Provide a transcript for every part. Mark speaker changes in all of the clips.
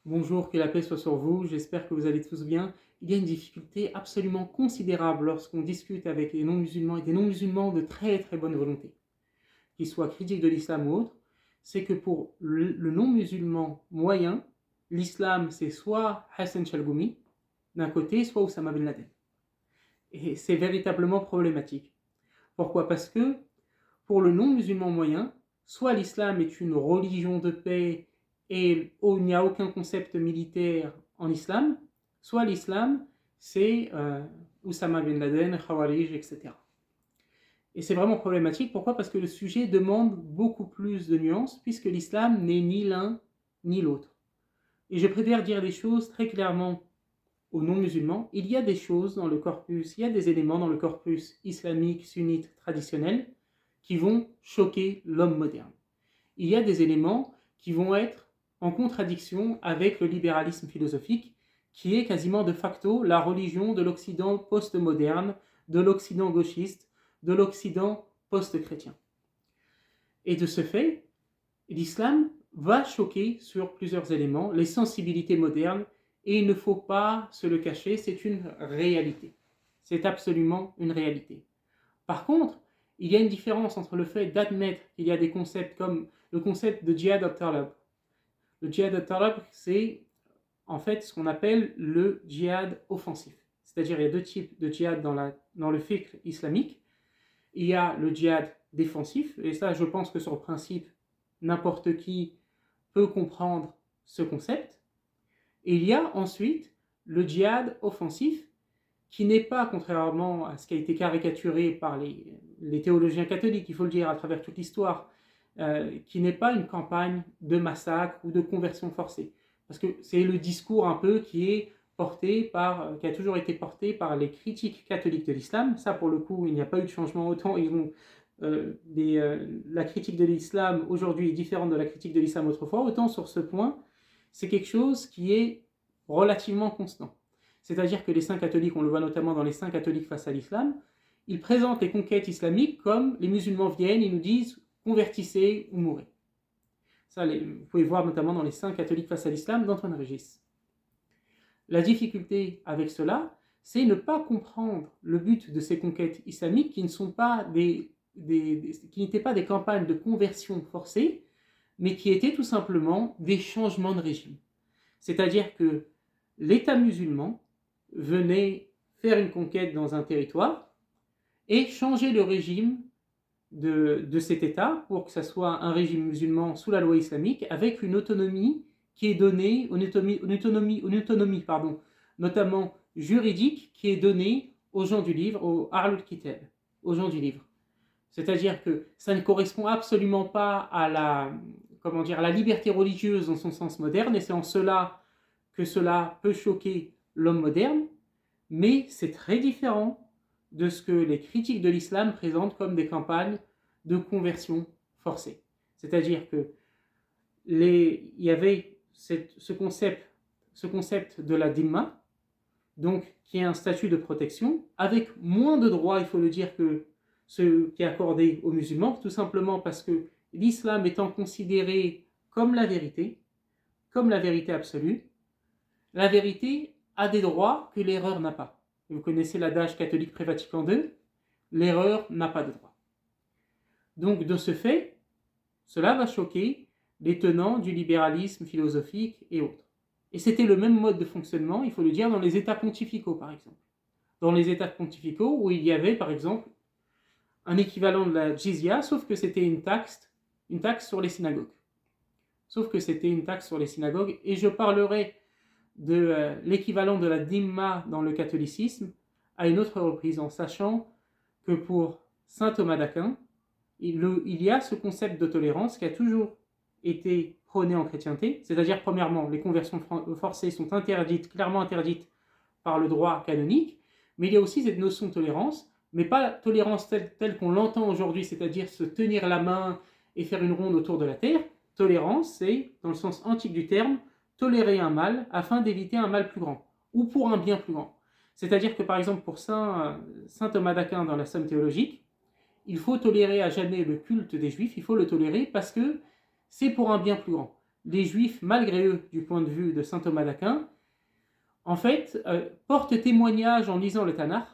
Speaker 1: Bonjour, que la paix soit sur vous, j'espère que vous allez tous bien. Il y a une difficulté absolument considérable lorsqu'on discute avec les non-musulmans et des non-musulmans de très très bonne volonté, qu'ils soient critiques de l'islam ou autres, c'est que pour le non-musulman moyen, l'islam c'est soit Hassan Chalgoumi d'un côté, soit Oussama Ben Laden. Et c'est véritablement problématique. Pourquoi? Parce que pour le non-musulman moyen, soit l'islam est une religion de paix et il n'y a aucun concept militaire en islam, soit l'islam c'est Oussama bin Laden, Khawarij, etc. Et c'est vraiment problématique. Pourquoi? Parce que le sujet demande beaucoup plus de nuances, puisque l'islam n'est ni l'un ni l'autre. Et je préfère dire les choses très clairement aux non-musulmans. Il y a des choses dans le corpus, il y a des éléments dans le corpus islamique, sunnite, traditionnel, qui vont choquer l'homme moderne. Il y a des éléments qui vont être en contradiction avec le libéralisme philosophique, qui est quasiment de facto la religion de l'Occident post-moderne, de l'Occident gauchiste, de l'Occident post-chrétien. Et de ce fait, l'islam va choquer sur plusieurs éléments, les sensibilités modernes, et il ne faut pas se le cacher, c'est une réalité. C'est absolument une réalité. Par contre, il y a une différence entre le fait d'admettre qu'il y a des concepts comme le concept de djihad al-talab. Le djihad al-talab, c'est en fait ce qu'on appelle le djihad offensif. C'est-à-dire il y a deux types de djihad dans le fiqh islamique. Il y a le djihad défensif, et ça je pense que sur le principe, n'importe qui peut comprendre ce concept. Et il y a ensuite le djihad offensif, qui n'est pas, contrairement à ce qui a été caricaturé par les théologiens catholiques, il faut le dire, à travers toute l'histoire, qui n'est pas une campagne de massacre ou de conversion forcée. Parce que c'est le discours un peu qui a toujours été porté par les critiques catholiques de l'islam. Ça, pour le coup, il n'y a pas eu de changement. Autant la critique de l'islam aujourd'hui est différente de la critique de l'islam autrefois, autant sur ce point, c'est quelque chose qui est relativement constant. C'est-à-dire que les saints catholiques, on le voit notamment dans les saints catholiques face à l'islam, ils présentent les conquêtes islamiques comme les musulmans viennent, ils nous disent convertissez ou mourrez. Ça, vous pouvez voir notamment dans les saints catholiques face à l'islam d'Antoine Régis. La difficulté avec cela, c'est ne pas comprendre le but de ces conquêtes islamiques qui ne sont pas qui n'étaient pas des campagnes de conversion forcée, mais qui étaient tout simplement des changements de régime. C'est-à-dire que l'État musulman venait faire une conquête dans un territoire et changer le régime de cet État pour que ça soit un régime musulman sous la loi islamique avec une autonomie qui est donnée, une autonomie notamment juridique qui est donnée aux gens du livre, aux Ahlul Kitab, aux gens du livre. C'est-à-dire que ça ne correspond absolument pas à la liberté religieuse dans son sens moderne, et c'est en cela que cela peut choquer l'homme moderne, mais c'est très différent de ce que les critiques de l'islam présentent comme des campagnes de conversion forcée. C'est-à-dire que il y avait ce concept de la dhimma, donc qui est un statut de protection, avec moins de droits, il faut le dire, que ce qui est accordé aux musulmans, tout simplement parce que l'islam étant considéré comme la vérité absolue, la vérité a des droits que l'erreur n'a pas. Vous connaissez l'adage catholique pré-Vatican II, l'erreur n'a pas de droit. Donc de ce fait, cela va choquer les tenants du libéralisme philosophique et autres. Et c'était le même mode de fonctionnement, il faut le dire, dans les États pontificaux par exemple. Dans les États pontificaux où il y avait par exemple un équivalent de la jizya, sauf que c'était une taxe sur les synagogues. Et je parlerai de l'équivalent de la dhimma dans le catholicisme à une autre reprise, en sachant que pour saint Thomas d'Aquin, il y a ce concept de tolérance qui a toujours été prôné en chrétienté, c'est-à-dire premièrement, les conversions forcées sont clairement interdites par le droit canonique, mais il y a aussi cette notion de tolérance, mais pas tolérance telle qu'on l'entend aujourd'hui, c'est-à-dire se tenir la main et faire une ronde autour de la terre. Tolérance, c'est, dans le sens antique du terme, tolérer un mal afin d'éviter un mal plus grand, ou pour un bien plus grand. C'est-à-dire que par exemple pour saint Thomas d'Aquin dans la Somme théologique, il faut tolérer à jamais le culte des Juifs, il faut le tolérer parce que c'est pour un bien plus grand. les Juifs, malgré eux, du point de vue de saint Thomas d'Aquin, en fait, portent témoignage en lisant le Tanakh,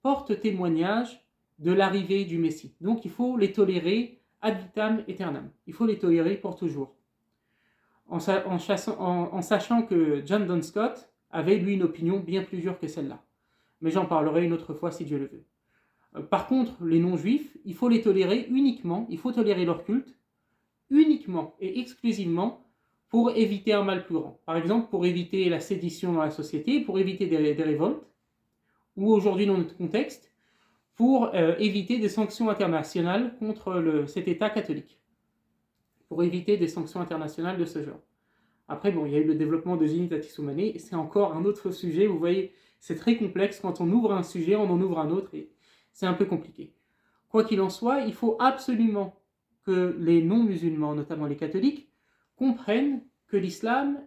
Speaker 1: portent témoignage de l'arrivée du Messie. Donc il faut les tolérer ad vitam aeternam. Il faut les tolérer pour toujours. En sachant que John Duns Scott avait, lui, une opinion bien plus dure que celle-là. Mais j'en parlerai une autre fois si Dieu le veut. Par contre, les non-juifs, il faut les tolérer uniquement, il faut tolérer leur culte, uniquement et exclusivement pour éviter un mal plus grand. Par exemple, pour éviter la sédition dans la société, pour éviter des révoltes, ou aujourd'hui dans notre contexte, pour éviter des sanctions internationales contre cet État catholique. Pour éviter des sanctions internationales de ce genre. Après, bon, il y a eu le développement de Unitatis Humanae, et c'est encore un autre sujet. Vous voyez, c'est très complexe. Quand on ouvre un sujet, on en ouvre un autre, et c'est un peu compliqué. Quoi qu'il en soit, il faut absolument que les non-musulmans, notamment les catholiques, comprennent que l'islam,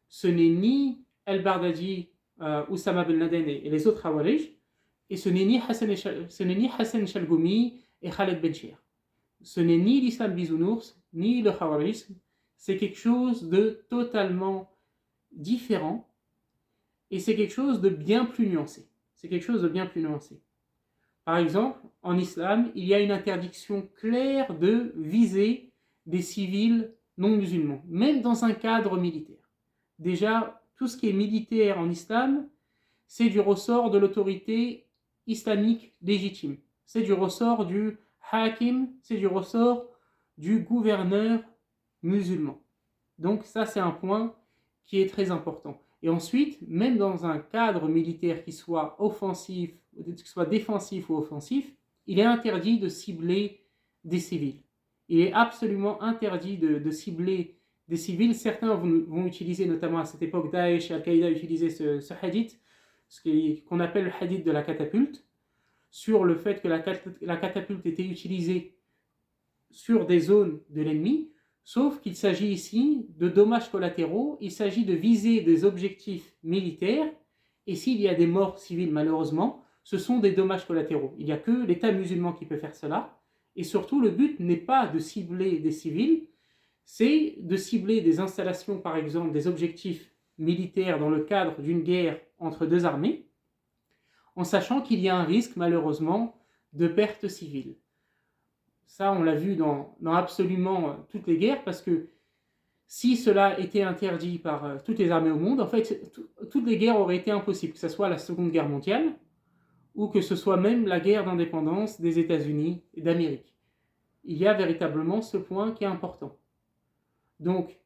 Speaker 1: ce n'est ni El-Bardadi, Oussama Ben Laden et les autres Khawarij, et ce n'est ni Hassan Chalgoumi et Khaled Benchir. Ce n'est ni l'islam bisounours, ni le khawarisme, c'est quelque chose de totalement différent, et c'est quelque chose de bien plus nuancé. Par exemple, en islam, il y a une interdiction claire de viser des civils non musulmans, même dans un cadre militaire. Déjà, tout ce qui est militaire en islam, c'est du ressort de l'autorité islamique légitime. C'est du ressort du hakim, c'est du ressort du gouverneur musulman. Donc ça, c'est un point qui est très important. Et ensuite, même dans un cadre militaire qui soit offensif, qui soit défensif ou offensif, il est interdit de cibler des civils. Il est absolument interdit de cibler des civils. Certains vont utiliser, notamment à cette époque, Daesh et Al-Qaïda utiliser ce hadith, qu'on appelle le hadith de la catapulte, sur le fait que la catapulte était utilisée sur des zones de l'ennemi, sauf qu'il s'agit ici de dommages collatéraux, il s'agit de viser des objectifs militaires, et s'il y a des morts civiles malheureusement, ce sont des dommages collatéraux. Il n'y a que l'État musulman qui peut faire cela, et surtout le but n'est pas de cibler des civils, c'est de cibler des installations, par exemple des objectifs militaires dans le cadre d'une guerre entre deux armées, en sachant qu'il y a un risque malheureusement de pertes civiles. Ça, on l'a vu dans absolument toutes les guerres, parce que si cela était interdit par toutes les armées au monde, en fait, toutes les guerres auraient été impossibles, que ce soit la Seconde Guerre mondiale, ou que ce soit même la guerre d'indépendance des États-Unis et d'Amérique. Il y a véritablement ce point qui est important. Donc,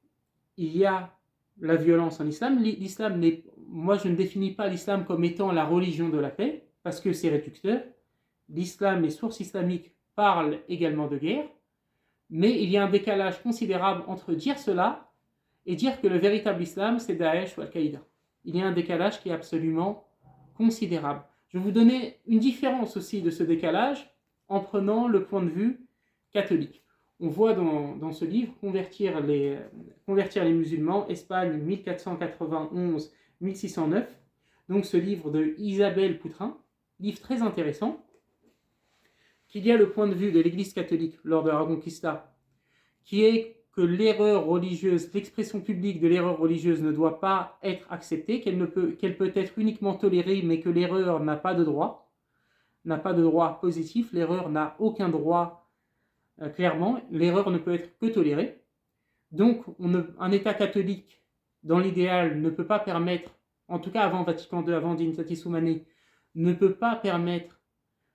Speaker 1: il y a la violence en islam. L'islam moi, je ne définis pas l'islam comme étant la religion de la paix, parce que c'est réducteur. L'islam, les sources islamiques parlent également de guerre, mais il y a un décalage considérable entre dire cela et dire que le véritable islam, c'est Daesh ou Al-Qaïda. Il y a un décalage qui est absolument considérable. Je vais vous donner une différence aussi de ce décalage en prenant le point de vue catholique. On voit dans ce livre Convertir les musulmans, Espagne 1491-1609, donc ce livre de Isabelle Poutrin, livre très intéressant, qu'il y a le point de vue de l'Église catholique lors de la Reconquista, qui est que l'erreur religieuse, l'expression publique de l'erreur religieuse ne doit pas être acceptée, qu'elle peut être uniquement tolérée, mais que l'erreur n'a pas de droit positif, l'erreur n'a aucun droit clairement, l'erreur ne peut être que tolérée. Donc un État catholique, dans l'idéal, ne peut pas permettre, en tout cas avant Vatican II, avant Dignitatis Humanae, ne peut pas permettre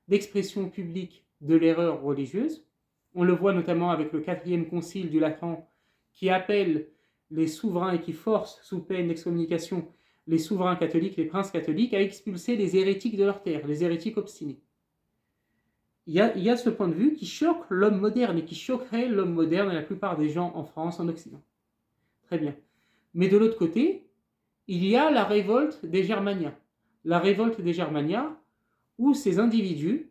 Speaker 1: d'expression publique de l'erreur religieuse. On le voit notamment avec le 4e concile du Latran, qui appelle les souverains et qui force, sous peine d'excommunication, les souverains catholiques, les princes catholiques, à expulser les hérétiques de leur terre, les hérétiques obstinés. Il y a ce point de vue qui choque l'homme moderne et qui choquerait l'homme moderne et la plupart des gens en France, en Occident. Très bien. Mais de l'autre côté, il y a la révolte des Germaniens. La révolte des Germaniens, où ces individus,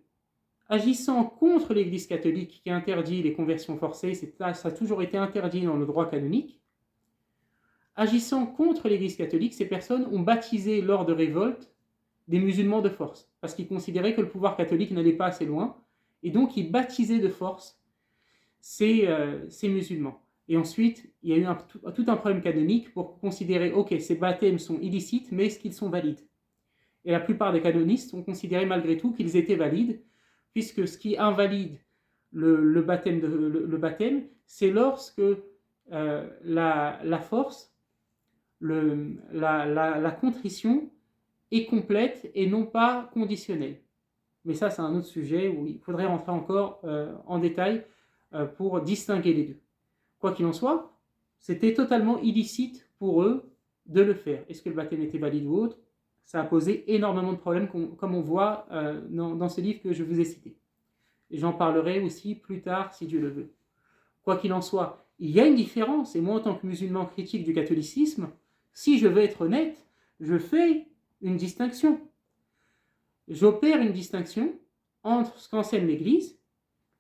Speaker 1: agissant contre l'Église catholique qui interdit les conversions forcées, ça a toujours été interdit dans le droit canonique, agissant contre l'Église catholique, ces personnes ont baptisé lors de révoltes des musulmans de force, parce qu'ils considéraient que le pouvoir catholique n'allait pas assez loin, et donc ils baptisaient de force ces musulmans. Et ensuite, il y a eu tout un problème canonique pour considérer, ok, ces baptêmes sont illicites, mais est-ce qu'ils sont valides? Et la plupart des canonistes ont considéré malgré tout qu'ils étaient valides, puisque ce qui invalide le baptême, c'est lorsque la force, la contrition est complète et non pas conditionnelle. Mais ça, c'est un autre sujet où il faudrait rentrer encore en détail pour distinguer les deux. Quoi qu'il en soit, c'était totalement illicite pour eux de le faire. Est-ce que le baptême était valide ou autre? Ça a posé énormément de problèmes, comme on voit dans ce livre que je vous ai cité. Et j'en parlerai aussi plus tard, si Dieu le veut. Quoi qu'il en soit, il y a une différence, et moi, en tant que musulman critique du catholicisme, si je veux être honnête, je fais une distinction. J'opère une distinction entre ce qu'enseigne l'Église,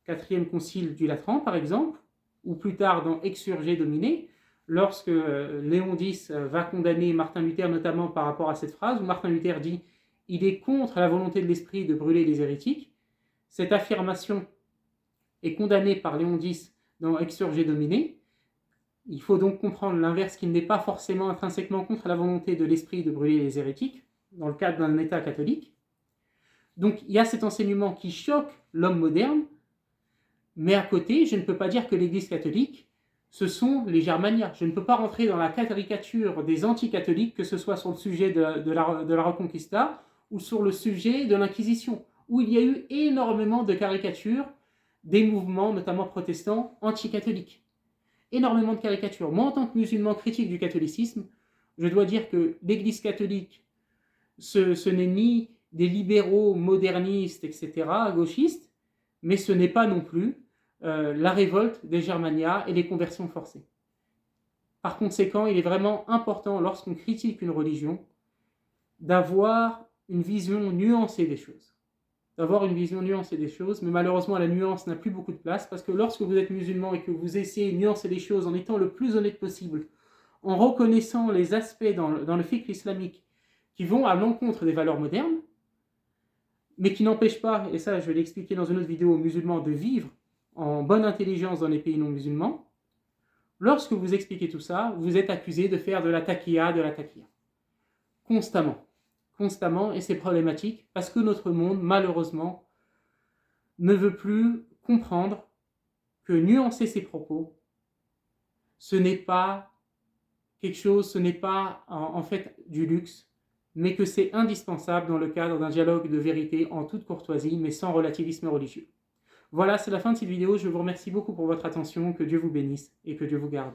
Speaker 1: 4e concile du Latran par exemple, ou plus tard dans Exsurger Dominer, lorsque Léon X va condamner Martin Luther notamment par rapport à cette phrase, où Martin Luther dit « Il est contre la volonté de l'esprit de brûler les hérétiques ». Cette affirmation est condamnée par Léon X dans Exsurger Dominer. Il faut donc comprendre l'inverse, qu'il n'est pas forcément intrinsèquement contre la volonté de l'esprit de brûler les hérétiques, dans le cadre d'un État catholique. Donc il y a cet enseignement qui choque l'homme moderne, mais à côté, je ne peux pas dire que l'Église catholique, ce sont les Germania. Je ne peux pas rentrer dans la caricature des anticatholiques, que ce soit sur le sujet de la Reconquista ou sur le sujet de l'Inquisition, où il y a eu énormément de caricatures des mouvements, notamment protestants, anticatholiques. Énormément de caricatures. Moi, en tant que musulman critique du catholicisme, je dois dire que l'Église catholique, ce n'est ni des libéraux modernistes, etc., gauchistes, mais ce n'est pas non plus la révolte des Germania et les conversions forcées. Par conséquent, il est vraiment important, lorsqu'on critique une religion, d'avoir une vision nuancée des choses. Mais malheureusement, la nuance n'a plus beaucoup de place, parce que lorsque vous êtes musulman et que vous essayez de nuancer les choses en étant le plus honnête possible, en reconnaissant les aspects dans le fiqh islamique qui vont à l'encontre des valeurs modernes, mais qui n'empêchent pas, et ça je vais l'expliquer dans une autre vidéo aux musulmans, de vivre en bonne intelligence dans les pays non musulmans, lorsque vous expliquez tout ça, vous êtes accusé de faire de la taqiyya, constamment, et c'est problématique, parce que notre monde, malheureusement, ne veut plus comprendre que nuancer ses propos, ce n'est pas quelque chose, ce n'est pas en fait du luxe, mais que c'est indispensable dans le cadre d'un dialogue de vérité en toute courtoisie, mais sans relativisme religieux. Voilà, c'est la fin de cette vidéo. Je vous remercie beaucoup pour votre attention. Que Dieu vous bénisse et que Dieu vous garde.